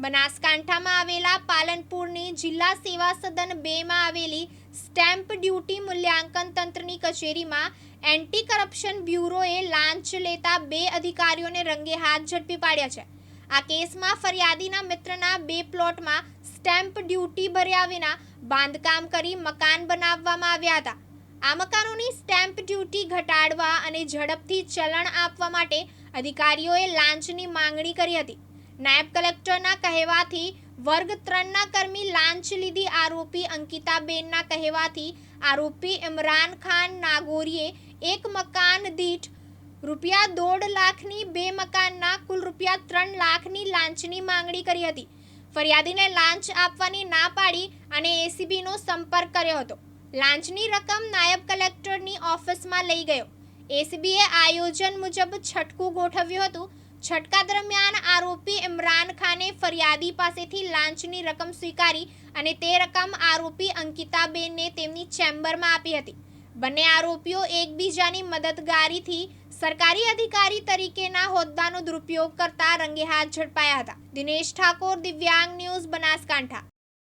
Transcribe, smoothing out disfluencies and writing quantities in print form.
બનાસકાંઠામાં આવેલા પાલનપુરની જિલ્લા સેવા સદન 2માં આવેલી સ્ટેમ્પ ડ્યુટી મૂલ્યાંકન તંત્રની કચેરીમાં એન્ટી કરપ્શન બ્યુરોએ લાંચ લેતા 2 અધિકારીઓને રંગે હાથ ઝડપી પાડ્યા છે। આ કેસમાં ફરિયાદીના મિત્રના 2 પ્લોટમાં સ્ટેમ્પ ડ્યુટી ભર્યા વિના બાંધકામ કરી મકાન બનાવવામાં આવ્યા હતા। આ મકાનોની સ્ટેમ્પ ડ્યુટી ઘટાડવા અને ઝડપથી ચલણ આપવા માટે અધિકારીઓએ લાંચની માંગણી કરી હતી। નાયબ કલેક્ટરના કહેવાથી વર્ગ 3ના કર્મી લાંચ લીધી। આરોપી અંકિતાબેનના કહેવાથી આરોપી ઇમરાન ખાન નાગોરીએ એક મકાન દીઠ ₹1.5 લાખની 2 મકાનના કુલ ₹3 લાખની લાંચની માંગણી કરી હતી। ફરિયાદીને લાંચ આપવાની ના પાડી અને એસીબીનો સંપર્ક કર્યો હતો। લાંચની રકમ નાયબ કલેક્ટરની ઓફિસમાં લઈ ગયો। એસીબીએ આયોજન મુજબ છટકું ગોઠવ્યું હતું। છટકા દરમિયાન આરોપી ઇમરાન ખાને ફરિયાદી પાસેથી લાંચની રકમ સ્વીકારી અને તે રકમ આરોપી અંકિતાબેનને તેમની ચેમ્બરમાં આપી હતી। બંને આરોપીઓ એકબીજાની મદદગારીથી સરકારી અધિકારી તરીકેના હોદ્દાનો દુરુપયોગ કરતા રંગે હાથ ઝડપાયા હતા। દિનેશ ઠાકોર, દિવ્યાંગ ન્યૂઝ, બનાસકાંઠા।